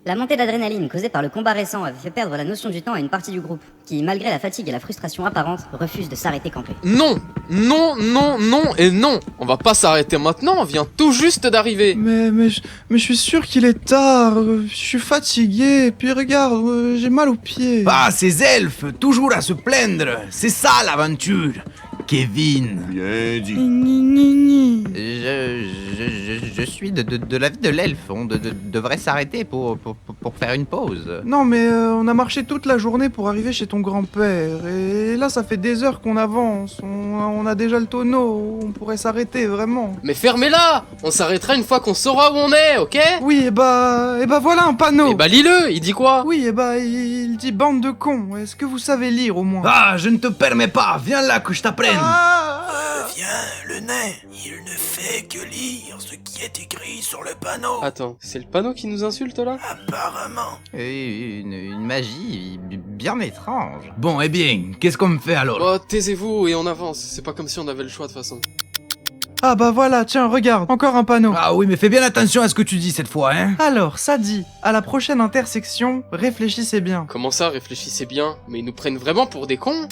La montée d'adrénaline causée par le combat récent avait fait perdre la notion du temps à une partie du groupe, qui, malgré la fatigue et la frustration apparente, refuse de s'arrêter camper. Non, non, non, non et non. On va pas s'arrêter maintenant, on vient tout juste d'arriver. Mais je suis sûr qu'il est tard, je suis fatigué, puis regarde, j'ai mal aux pieds. Ah, ces elfes, toujours à se plaindre. C'est ça l'aventure. Kevin. Bien dit. Ni, ni, ni. Je suis de l'avis de l'elfe. On devrait s'arrêter pour faire une pause. Non mais on a marché toute la journée pour arriver chez ton grand-père, et là ça fait des heures qu'on avance, on a déjà le tonneau, on pourrait s'arrêter vraiment. Mais fermez-la. On s'arrêtera une fois qu'on saura où on est, ok? Oui, et bah voilà un panneau. Eh bah lis-le, il dit quoi? Oui, et bah il dit bande de cons, est-ce que vous savez lire au moins? Ah, je ne te permets pas. Viens là que je t'apprenne. Viens, le nain, il ne fait que lire ce qui est écrit sur le panneau. Attends, c'est le panneau qui nous insulte là? Apparemment. Une magie bien étrange. Bon, eh bien, qu'est-ce qu'on me fait alors? Oh, taisez-vous et on avance, c'est pas comme si on avait le choix de toute façon. Ah bah voilà, tiens, regarde, encore un panneau. Ah oui, mais fais bien attention à ce que tu dis cette fois, hein. Alors, ça dit, à la prochaine intersection, réfléchissez bien. Comment ça, réfléchissez bien? Mais ils nous prennent vraiment pour des cons?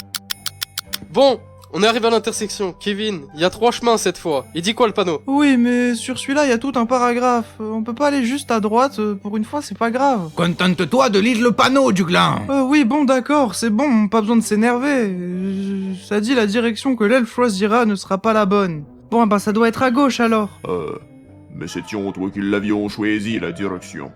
Bon, on est arrivé à l'intersection. Kevin, il y a 3 chemins cette fois. Il dit quoi le panneau? Oui, mais sur celui-là, il y a tout un paragraphe. On peut pas aller juste à droite, pour une fois, c'est pas grave. Contente-toi de lire le panneau, du gland. Oui, bon, d'accord, c'est bon, pas besoin de s'énerver. Ça dit la direction que l'elfe choisira ne sera pas la bonne. Bon, bah ça doit être à gauche alors. Mais c'est-on toi qui l'avions choisi, la direction?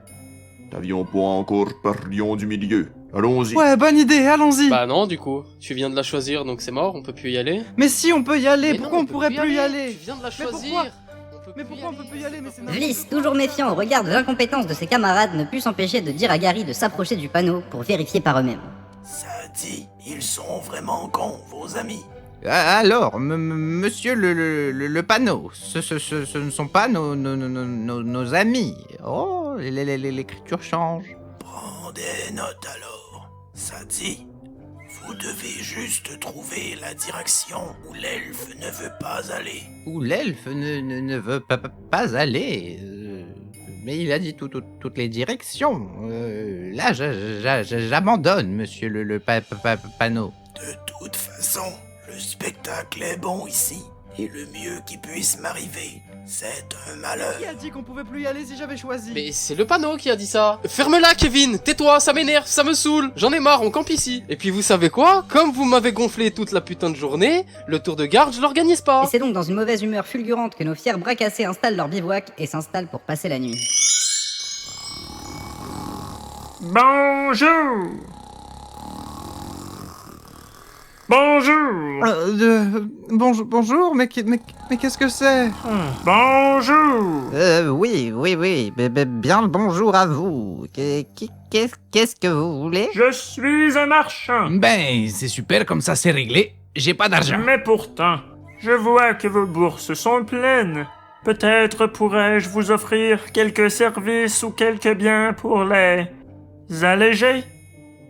T'avions pas encore Parion du milieu. Allons-y. Ouais, bonne idée, allons-y. Bah non, du coup. Tu viens de la choisir, donc c'est mort, on peut plus y aller. Mais si, on peut y aller, Mais pourquoi non, on pourrait plus y aller? Tu viens de la Mais choisir. pourquoi On peut Mais plus y pourquoi on peut plus y aller? Mais c'est n'importe Vliss, toujours méfiant au regard de l'incompétence de ses camarades, ne put s'empêcher de dire à Gary de s'approcher du panneau pour vérifier par eux-mêmes. Ça dit, ils sont vraiment cons, vos amis. Alors, monsieur le panneau, ce ne sont pas nos amis. Oh, l'écriture change. Prends des notes alors. Ça dit, vous devez juste trouver la direction où l'elfe ne veut pas aller. Où l'elfe ne veut pas aller. Mais il a dit toutes les directions. Là, j'abandonne, monsieur le panneau. De toute façon, le spectacle est bon ici. Et le mieux qui puisse m'arriver, c'est un malheur. Qui a dit qu'on pouvait plus y aller si j'avais choisi? Mais c'est le panneau qui a dit ça. Ferme-la, Kevin. Tais-toi, ça m'énerve, ça me saoule. J'en ai marre, on campe ici. Et puis vous savez quoi? Comme vous m'avez gonflé toute la putain de journée, le tour de garde, je l'organise Et pas. c'est donc dans une mauvaise humeur fulgurante que nos fiers bras cassés installent leur bivouac et s'installent pour passer la nuit. Bonjour. Bonjour. Bonjour, mais qu'est-ce que c'est? Bonjour. Oui, bien le bonjour à vous. Qu'est-ce que vous voulez? Je suis un marchand. Ben, c'est super, comme ça c'est réglé. J'ai pas d'argent. Mais pourtant, je vois que vos bourses sont pleines. Peut-être pourrais-je vous offrir quelques services ou quelques biens pour les alléger.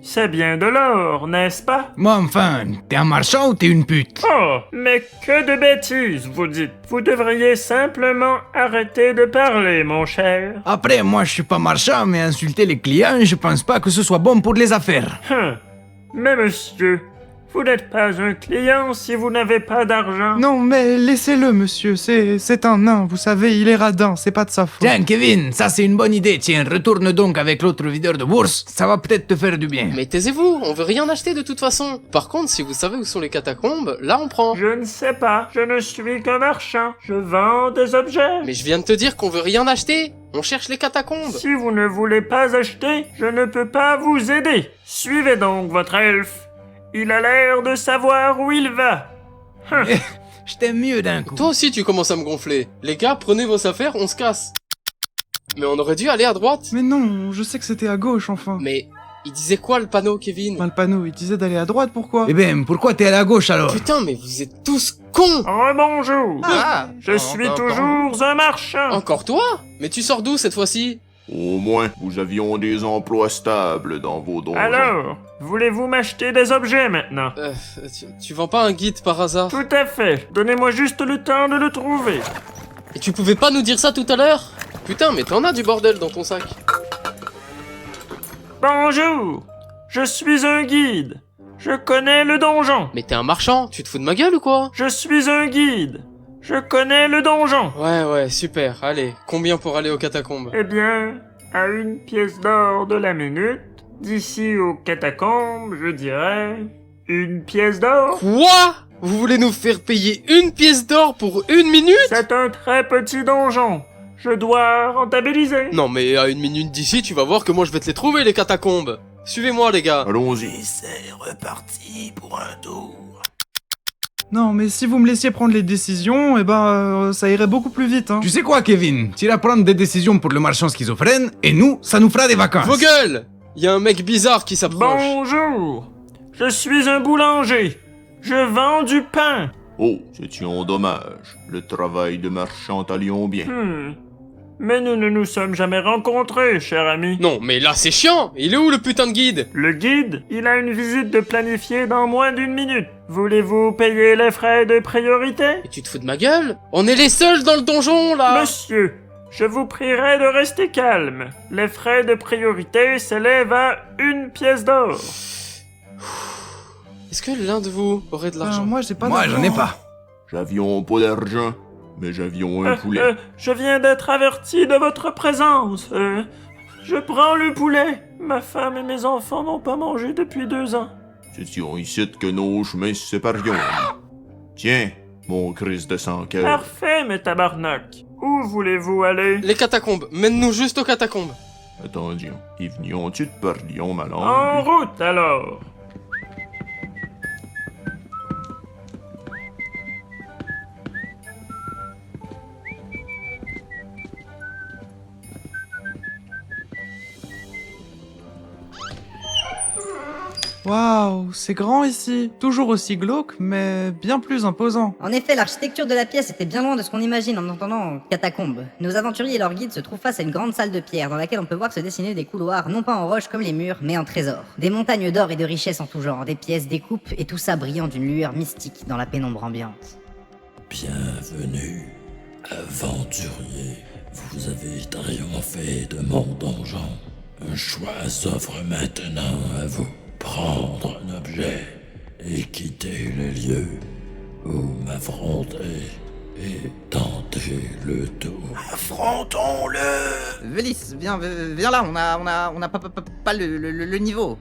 C'est bien de l'or, n'est-ce pas? Moi, enfin, t'es un marchand ou t'es une pute? Oh, mais que de bêtises, vous dites. Vous devriez simplement arrêter de parler, mon cher. Après, moi, je suis pas marchand, mais insulter les clients, je pense pas que ce soit bon pour les affaires. Mais monsieur, vous n'êtes pas un client si vous n'avez pas d'argent. Non, mais laissez-le, monsieur, c'est un nain, vous savez, il est radin, c'est pas de sa faute. Tiens, Kevin, ça c'est une bonne idée. Tiens, retourne donc avec l'autre videur de bourse. Ça va peut-être te faire du bien. Mais taisez-vous, on veut rien acheter de toute façon. Par contre, si vous savez où sont les catacombes, là on prend. Je ne sais pas, je ne suis qu'un marchand. Je vends des objets. Mais je viens de te dire qu'on veut rien acheter. On cherche les catacombes. Si vous ne voulez pas acheter, je ne peux pas vous aider. Suivez donc votre elfe. Il a l'air de savoir où il va. Je t'aime mieux d'un coup. Toi aussi tu commences à me gonfler. Les gars, prenez vos affaires, on se casse. Mais on aurait dû aller à droite. Mais non, je sais que c'était à gauche, enfin. Mais il disait quoi le panneau, Kevin? Le panneau, il disait d'aller à droite, pourquoi? Eh ben, pourquoi t'es à la gauche alors? Putain, mais vous êtes tous cons. Rebonjour. Ah, Je suis toujours un marchand. Encore toi? Mais tu sors d'où cette fois-ci? Au moins, vous avions des emplois stables dans vos donjons. Alors, voulez-vous m'acheter des objets maintenant? Tu vends pas un guide par hasard? Tout à fait. Donnez-moi juste le temps de le trouver. Et tu pouvais pas nous dire ça tout à l'heure? Putain, mais t'en as du bordel dans ton sac. Bonjour. Je suis un guide. Je connais le donjon. Mais t'es un marchand, tu te fous de ma gueule ou quoi? Je suis un guide. Je connais le donjon. Ouais, super. Allez, combien pour aller aux catacombes? Eh bien, à 1 pièce d'or de la minute, d'ici aux catacombes, je dirais 1 pièce d'or. Quoi? Vous voulez nous faire payer 1 pièce d'or pour 1 minute? C'est un très petit donjon. Je dois rentabiliser. Non mais à 1 minute d'ici, tu vas voir que moi je vais te les trouver les catacombes. Suivez-moi les gars. Allons-y. Et c'est reparti pour un tour. Non, mais si vous me laissiez prendre les décisions, eh ben, ça irait beaucoup plus vite, hein. Tu sais quoi, Kevin? Tu iras prendre des décisions pour le marchand schizophrène, et nous, ça nous fera des vacances. Vos gueules! Y a un mec bizarre qui s'approche. Bonjour. Je suis un boulanger. Je vends du pain. Oh, c'est un dommage. Le travail de marchand allions bien. Mais nous ne nous sommes jamais rencontrés, cher ami. Non mais là c'est chiant. Il est où le putain de guide? Le guide, il a une visite de planifier dans moins d'1 minute. Voulez-vous payer les frais de priorité? Et tu te fous de ma gueule? On est les seuls dans le donjon là. Monsieur, je vous prierai de rester calme. Les frais de priorité s'élèvent à 1 pièce d'or. Est-ce que l'un de vous aurait de l'argent? Moi, j'ai pas Moi, d'argent. j'en ai pas. J'avions pas d'argent, mais j'avions un poulet. Je viens d'être averti de votre présence. Je prends le poulet. Ma femme et mes enfants n'ont pas mangé depuis 2 ans. C'est ici que nos chemins se séparions. Tiens, mon Christ de sang-cœur. Parfait, mes tabarnak. Où voulez-vous aller? Les catacombes. Mène-nous juste aux catacombes. Attendions, y venions-tu de parlions ma langue? En route, alors. Waouh, c'est grand ici. Toujours aussi glauque, mais bien plus imposant. En effet, l'architecture de la pièce était bien loin de ce qu'on imagine en entendant catacombes. Nos aventuriers et leurs guides se trouvent face à une grande salle de pierre dans laquelle on peut voir se dessiner des couloirs non pas en roche comme les murs, mais en trésors. Des montagnes d'or et de richesses en tout genre, des pièces, des coupes et tout ça brillant d'une lueur mystique dans la pénombre ambiante. Bienvenue, aventurier. Vous avez triomphé de mon donjon. Un choix s'offre maintenant à vous. Prendre un objet et quitter le lieu ou m'affronter et tenter le tour. Affrontons-le! Vélis, viens là, on a pas le niveau.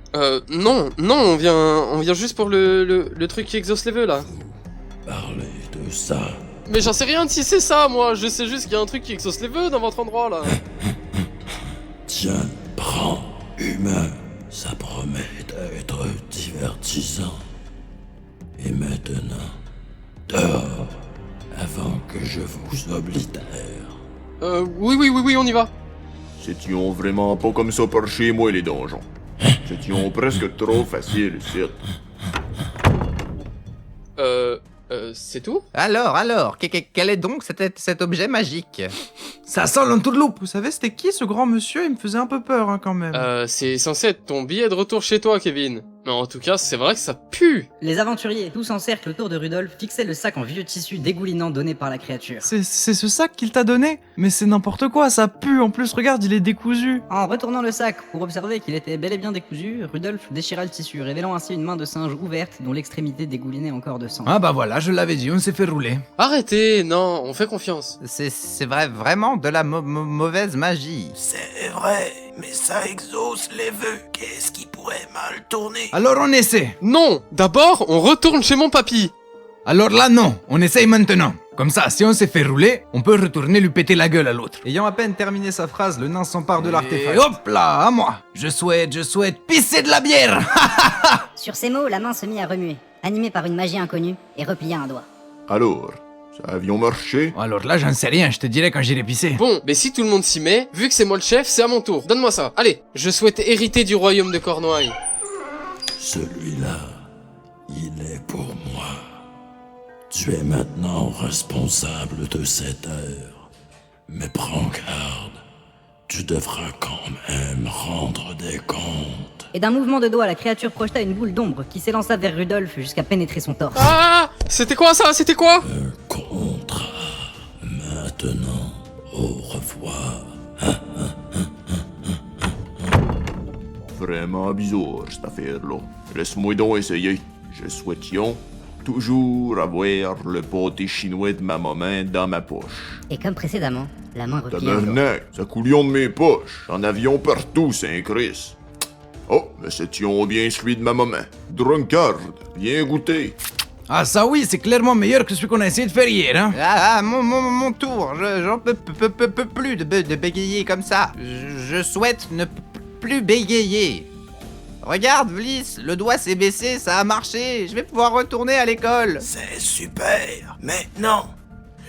Non, on vient juste pour le truc qui exauce les vœux là. Parlez de ça. Mais j'en sais rien de si c'est ça, moi. Je sais juste qu'il y a un truc qui exauce les vœux dans votre endroit là. Tiens, prends, humain. Ça promet d'être divertissant. Et maintenant, dehors, avant que je vous oblitère. Oui, on y va. C'étions vraiment pas comme ça par chez moi, les donjons. C'étions presque trop facile, ici. C'est tout? Alors, quel est donc cet objet magique? Ça sent l'entourloupe. Vous savez, c'était qui ce grand monsieur? Il me faisait un peu peur, hein, quand même. C'est censé être ton billet de retour chez toi, Kevin. Mais en tout cas, c'est vrai que ça pue. Les aventuriers, tous en cercle autour de Rudolf, fixaient le sac en vieux tissu dégoulinant donné par la créature. C'est ce sac qu'il t'a donné? Mais c'est n'importe quoi, ça pue. En plus, regarde, il est décousu. En retournant le sac pour observer qu'il était bel et bien décousu, Rudolf déchira le tissu, révélant ainsi une main de singe ouverte dont l'extrémité dégoulinait encore de sang. Ah bah voilà, je l'avais dit, on s'est fait rouler. Arrêtez, non, on fait confiance. C'est vraiment de la mauvaise magie. C'est vrai, mais ça exauce les vœux. Qu'est-ce qui pourrait mal tourner? Alors on essaie. Non, d'abord, on retourne chez mon papy. Alors là non, on essaye maintenant. Comme ça, si on s'est fait rouler, on peut retourner lui péter la gueule à l'autre. Ayant à peine terminé sa phrase, le nain s'empare de Et l'artefact. hop là, à moi. Je souhaite pisser de la bière. Sur ces mots, la main se mit à remuer, animée par une magie inconnue, et replia un doigt. Alors, ça avions marché? Alors là, j'en sais rien, je te dirai quand j'irai pisser. Bon, mais si tout le monde s'y met, vu que c'est moi le chef, c'est à mon tour. Donne-moi ça. Allez, je souhaite hériter du royaume de Cornouailles. Celui-là, il est pour moi. Tu es maintenant responsable de cette heure. Mais prends garde, tu devras quand même rendre des comptes. Et d'un mouvement de doigt, la créature projeta une boule d'ombre qui s'élança vers Rudolf jusqu'à pénétrer son torse. Ah! C'était quoi ça? C'était quoi? Un contrat. Maintenant, au revoir. vraiment bizarre, cette affaire-là. Laisse-moi donc essayer. Je souhaitais toujours avoir le pâté chinois de ma maman dans ma poche. Et comme précédemment, la main repliée en dos. Tabarnak, ça coulion de mes poches. En avion partout, Saint-Christ. Oh, mais c'était bien celui de ma maman. Drunkard, viens goûter. Ah ça oui, c'est clairement meilleur que celui qu'on a essayé de faire hier, hein. Mon tour. J'en peux plus de bégayer comme ça. Je souhaite ne plus bégayer. Regarde, Vliss, le doigt s'est baissé, ça a marché. Je vais pouvoir retourner à l'école. C'est super. Maintenant,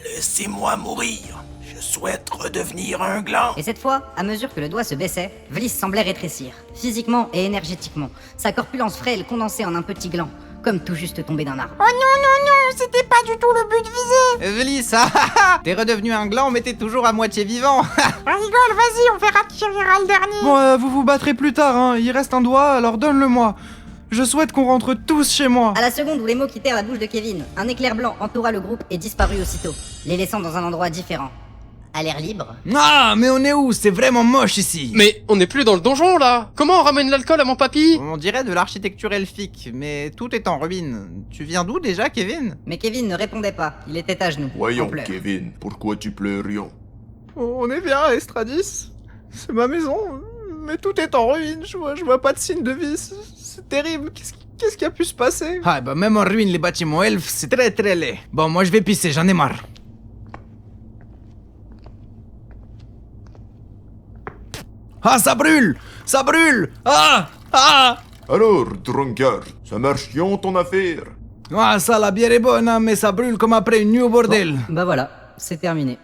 laissez-moi mourir. Je souhaite redevenir un gland. Et cette fois, à mesure que le doigt se baissait, Vliss semblait rétrécir, physiquement et énergétiquement, sa corpulence frêle condensée en un petit gland, comme tout juste tombé d'un arbre. Oh non, c'était pas du tout le but visé. Vliss, t'es redevenu un gland, mais t'es toujours à moitié vivant. Rigole, vas-y, on verra qui rira le dernier. Bon, vous vous battrez plus tard, hein. Il reste un doigt, alors donne-le-moi. Je souhaite qu'on rentre tous chez moi. À la seconde où les mots quittèrent la bouche de Kevin, un éclair blanc entoura le groupe et disparut aussitôt, les laissant dans un endroit différent. À l'air libre. Ah, mais on est où? C'est vraiment moche ici. Mais on n'est plus dans le donjon là. Comment on ramène l'alcool à mon papy? On dirait de l'architecture elfique, mais tout est en ruine. Tu viens d'où déjà, Kevin? Mais Kevin ne répondait pas, il était à genoux, en Voyons, pleurs. Kevin, pourquoi tu pleurions? On est bien à Estradis. C'est ma maison, mais tout est en ruine. Je vois pas de signe de vie. C'est terrible. Qu'est-ce qui a pu se passer? Ah bah même en ruine les bâtiments elfes, c'est très très laid. Bon, moi je vais pisser, j'en ai marre. Ah, ça brûle! Ça brûle! Ah! Ah! Alors, Drunkard, ça marche bien ton affaire? Ah, ça, la bière est bonne, hein, mais ça brûle comme après une nuit au bordel. Bah voilà, c'est terminé.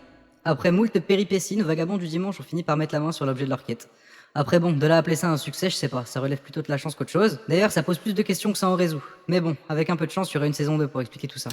Après moult péripéties, nos vagabonds du dimanche ont fini par mettre la main sur l'objet de leur quête. Après bon, de là à appeler ça un succès, je sais pas, ça relève plutôt de la chance qu'autre chose. D'ailleurs, ça pose plus de questions que ça en résout. Mais bon, avec un peu de chance, il y aurait une saison 2 pour expliquer tout ça.